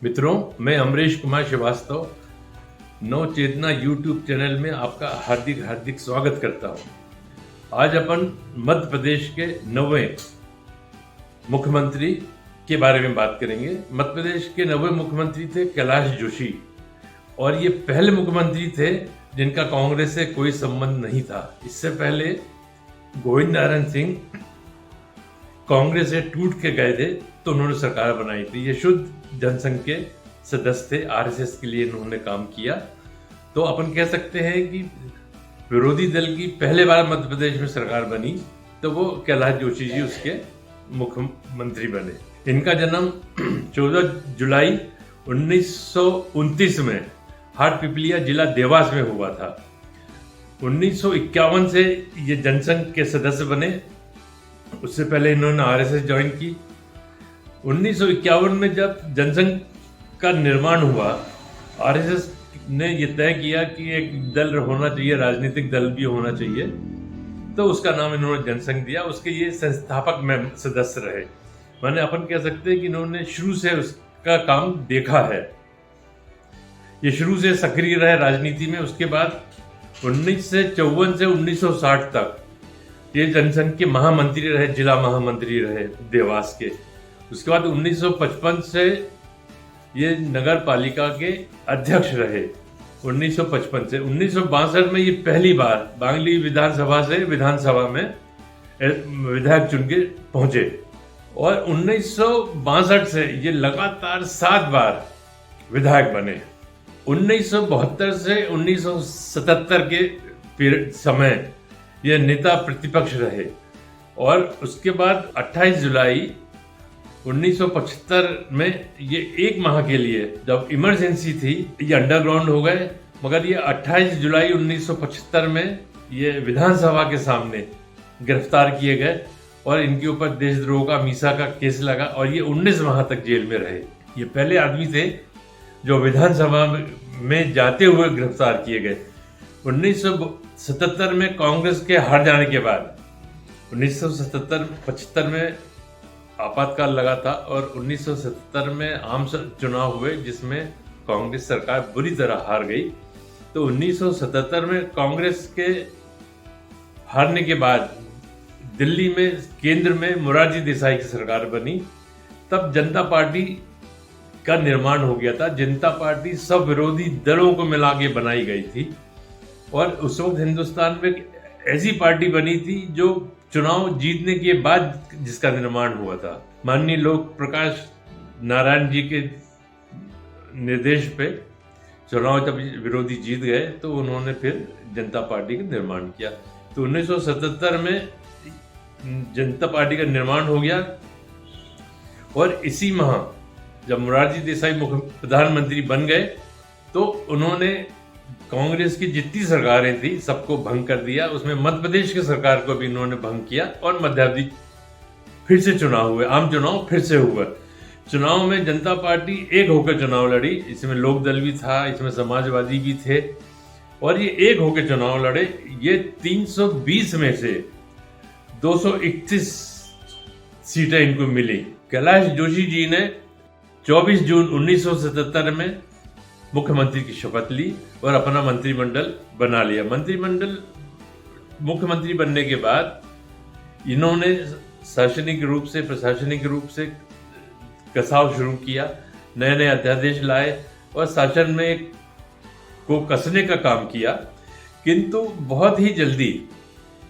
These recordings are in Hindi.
मित्रों, मैं अमरीश कुमार श्रीवास्तव नव चेतना यूट्यूब चैनल में आपका हार्दिक हार्दिक स्वागत करता हूं। आज अपन मध्य प्रदेश के नवे मुख्यमंत्री के बारे में बात करेंगे। मध्य प्रदेश के नवे मुख्यमंत्री थे कैलाश जोशी और ये पहले मुख्यमंत्री थे जिनका कांग्रेस से कोई संबंध नहीं था। इससे पहले गोविंद नारायण सिंह कांग्रेस से टूट के गए थे तो उन्होंने सरकार बनाई थी। ये शुद्ध जनसंघ के सदस्य थे, आरएसएस के लिए इन्होंने काम किया। तो अपन कह सकते हैं कि विरोधी दल की पहले बार मध्य प्रदेश में सरकार बनी तो वो कैलाश जोशी जी उसके मुख्यमंत्री बने। इनका जन्म 14 जुलाई 1929 में हाटपिपलिया जिला देवास में हुआ था। 1951 से ये जनसंघ के सदस्य बने। उससे पहले इन्होंने आरएसएस ज्वाइन की। 1951 में जब जनसंघ का निर्माण हुआ, आरएसएस ने यह तय किया कि एक दल होना चाहिए, राजनीतिक दल भी होना चाहिए, तो उसका नाम इन्होंने जनसंघ दिया। उसके ये संस्थापक में सदस्य रहे। माने अपन कह सकते हैं कि इन्होंने शुरू से उसका काम देखा है। ये शुरू से सक्रिय रहे राजनीति में। उसके बाद 1954 से 1960 तक ये जनसंघ के महामंत्री रहे, जिला महामंत्री रहे देवास के। उसके बाद 1955 से ये नगर पालिका के अध्यक्ष रहे। 1955 से 1962 में ये पहली बार बांगली विधानसभा से विधानसभा में विधायक चुन के पहुंचे और 1962 से ये लगातार 7 बार विधायक बने। 1972 से 1977 के समय ये नेता प्रतिपक्ष रहे और उसके बाद 28 जुलाई 1975 में ये एक माह के लिए, जब इमरजेंसी थी, ये अंडरग्राउंड हो गए। मगर ये 28 जुलाई 1975 में ये विधानसभा के सामने गिरफ्तार किए गए और इनके ऊपर देशद्रोह का मीसा का केस लगा और ये 19 माह तक जेल में रहे। ये पहले आदमी थे जो विधानसभा में जाते हुए गिरफ्तार किए गए। 1977 में कांग्रेस के हार जाने के बाद 1975 में आपातकाल लगा था और 1977 में आम चुनाव हुए जिसमें कांग्रेस सरकार बुरी तरह हार गई। तो 1977 में कांग्रेस के हारने के बाद दिल्ली में केंद्र में मोरारजी देसाई की सरकार बनी। तब जनता पार्टी का निर्माण हो गया था। जनता पार्टी सब विरोधी दलों को मिला के बनाई गई थी और उस वक्त हिंदुस्तान में ऐसी पार्टी बनी थी जो चुनाव जीतने के बाद जिसका निर्माण हुआ था। माननीय लोक प्रकाश नारायण जी के निर्देश पे चुनाव जब विरोधी जीत गए तो उन्होंने फिर जनता पार्टी का निर्माण किया। तो 1977 में जनता पार्टी का निर्माण हो गया और इसी माह जब मोरारजी देसाई प्रधानमंत्री बन गए तो उन्होंने कांग्रेस की जितनी सरकारें थी सबको भंग कर दिया। उसमें मध्य प्रदेश की सरकार को भी इन्होंने भंग किया और मध्यावधि फिर से चुनाव हुए, आम चुनाव फिर से हुआ। चुनाव में जनता पार्टी एक होकर चुनाव लड़ी। इसमें लोकदल भी था, इसमें समाजवादी भी थे और ये एक होकर चुनाव लड़े। ये 320 में से 231 सीटें इनको मिली। कैलाश जोशी जी ने 24 जून 1977 में मुख्यमंत्री की शपथ ली और अपना मंत्रिमंडल बना लिया। मुख्यमंत्री बनने के बाद इन्होंने शासनिक रूप से, प्रशासनिक रूप से कसाव शुरू किया। नए नए अध्यादेश लाए और शासन में को कसने का काम किया। किंतु बहुत ही जल्दी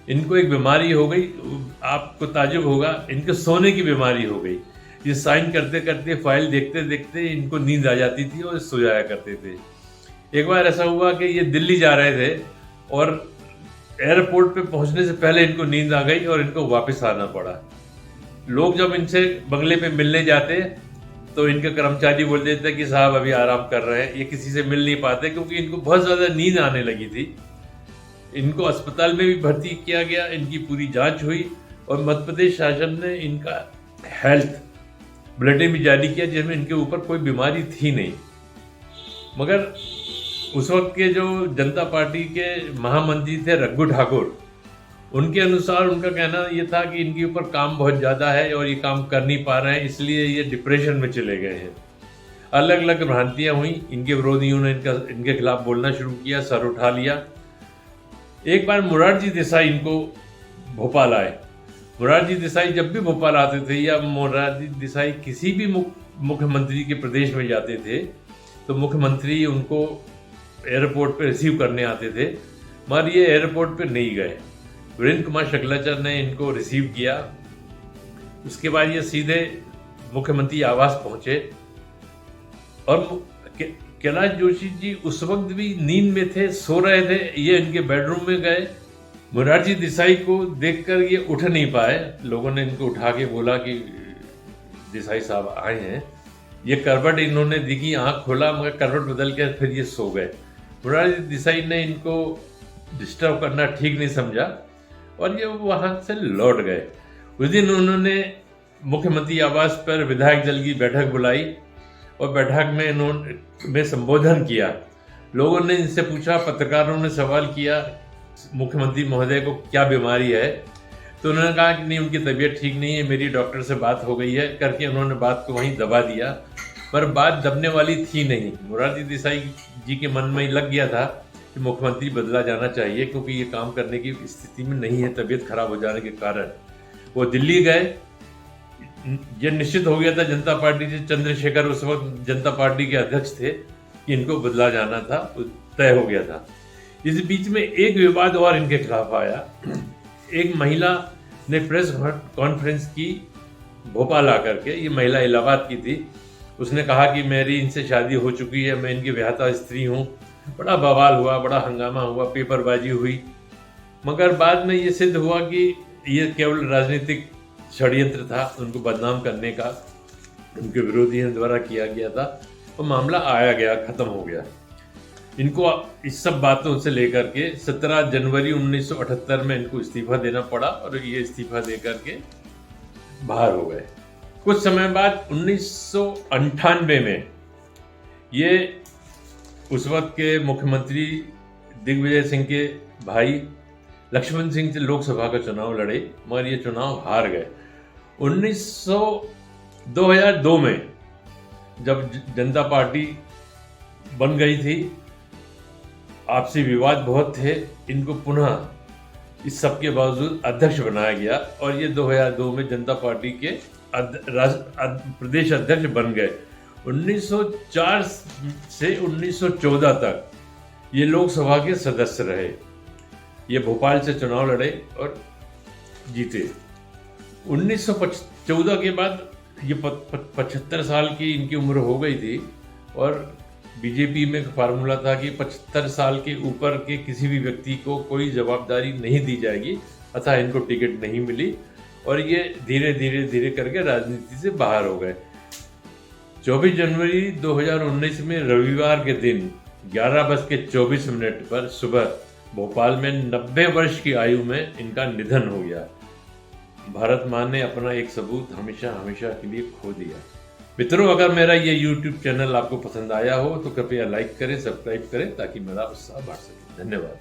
इनको एक बीमारी हो गई। आपको ताज्जुब होगा, इनको सोने की बीमारी हो गई। ये साइन करते करते, फाइल देखते देखते इनको नींद आ जाती थी और सो जाया करते थे। एक बार ऐसा हुआ कि ये दिल्ली जा रहे थे और एयरपोर्ट पे पहुंचने से पहले इनको नींद आ गई और इनको वापस आना पड़ा। लोग जब इनसे बंगले पे मिलने जाते तो इनके कर्मचारी बोल देते कि साहब अभी आराम कर रहे हैं। ये किसी से मिल नहीं पाते क्योंकि इनको बहुत ज़्यादा नींद आने लगी थी। इनको अस्पताल में भी भर्ती किया गया, इनकी पूरी जाँच हुई और मध्य प्रदेश शासन ने इनका हेल्थ बुलेटिन भी जारी किया जिसमें इनके ऊपर कोई बीमारी थी नहीं। मगर उस वक्त के जो जनता पार्टी के महामंत्री थे रघु ठाकुर, उनके अनुसार उनका कहना ये था कि इनके ऊपर काम बहुत ज़्यादा है और ये काम कर नहीं पा रहे हैं, इसलिए ये डिप्रेशन में चले गए हैं। अलग अलग भ्रांतियां हुई, इनके विरोधियों ने इनके खिलाफ बोलना शुरू किया, सर उठा लिया। एक बार मोरारजी देसाई इनको भोपाल आए। मोरारजी देसाई जब भी भोपाल आते थे या मोरारजी देसाई किसी भी मुख्यमंत्री के प्रदेश में जाते थे तो मुख्यमंत्री उनको एयरपोर्ट पे रिसीव करने आते थे, मगर ये एयरपोर्ट पे नहीं गए। वीरेंद्र कुमार शुक्लाचार्य ने इनको रिसीव किया। उसके बाद ये सीधे मुख्यमंत्री आवास पहुंचे और कैलाश जोशी जी उस वक्त भी नींद में थे, सो रहे थे। ये इनके बेडरूम में गए। मोरारजी देसाई को देखकर ये उठ नहीं पाए। लोगों ने इनको उठा के बोला कि देसाई साहब आए हैं। ये करवट इन्होंने दिखी, आंख खोला, मगर करवट बदल के फिर ये सो गए। मोरारजी देसाई ने इनको डिस्टर्ब करना ठीक नहीं समझा और ये वहां से लौट गए। उस दिन उन्होंने मुख्यमंत्री आवास पर विधायक दल की बैठक बुलाई और बैठक में इन्होंने संबोधन किया। लोगों ने इनसे पूछा, पत्रकारों ने सवाल किया मुख्यमंत्री महोदय को क्या बीमारी है, तो उन्होंने कहा कि नहीं, उनकी तबीयत ठीक नहीं है, मेरी डॉक्टर से बात हो गई है करके उन्होंने बात को वहीं दबा दिया। पर बात दबने वाली थी नहीं। मोरारजी देसाई जी के मन में लग गया था कि मुख्यमंत्री बदला जाना चाहिए, क्योंकि ये काम करने की स्थिति में नहीं है तबीयत खराब हो जाने के कारण। वो दिल्ली गए। ये निश्चित हो गया था जनता पार्टी से, चंद्रशेखर उस वक्त जनता पार्टी के अध्यक्ष थे, कि इनको बदला जाना था, तय हो गया था। इस बीच में एक विवाद और इनके खिलाफ आया। एक महिला ने प्रेस कॉन्फ्रेंस की भोपाल आकर के, ये महिला इलाहाबाद की थी। उसने कहा कि मेरी इनसे शादी हो चुकी है, मैं इनकी विवाहिता स्त्री हूँ। बड़ा बवाल हुआ, बड़ा हंगामा हुआ, पेपरबाजी हुई, मगर बाद में ये सिद्ध हुआ कि ये केवल राजनीतिक षड्यंत्र था, उनको बदनाम करने का उनके विरोधियों द्वारा किया गया था और मामला आया गया, खत्म हो गया। इनको इस सब बातों से लेकर के 17 जनवरी 1978 में इनको इस्तीफा देना पड़ा और ये इस्तीफा देकर के बाहर हो गए। कुछ समय बाद 1998 में ये उस वक्त के मुख्यमंत्री दिग्विजय सिंह के भाई लक्ष्मण सिंह से लोकसभा का चुनाव लड़े, मगर ये चुनाव हार गए। 2002 में जब जनता पार्टी बन गई थी, आपसी विवाद बहुत थे, इनको पुनः इस सब के बावजूद अध्यक्ष बनाया गया और ये 2002 में जनता पार्टी के प्रदेश अध्यक्ष बन गए। 1904 से 1914 तक ये लोकसभा के सदस्य रहे। ये भोपाल से चुनाव लड़े और जीते। 1914 के बाद ये 75 साल की इनकी उम्र हो गई थी और बीजेपी में फार्मूला था कि 75 साल के ऊपर के किसी भी व्यक्ति को कोई जवाबदारी नहीं दी जाएगी, अतः इनको टिकट नहीं मिली और ये धीरे धीरे करके राजनीति से बाहर हो गए। 24 जनवरी 2019 में रविवार के दिन 11:24 पर सुबह भोपाल में 90 वर्ष की आयु में इनका निधन हो गया। भारत माँ ने अपना एक सबूत हमेशा हमेशा के लिए खो दिया। मित्रों, अगर मेरा ये YouTube चैनल आपको पसंद आया हो तो कृपया लाइक करें, सब्सक्राइब करें ताकि मेरा उत्साह बढ़ सके। धन्यवाद।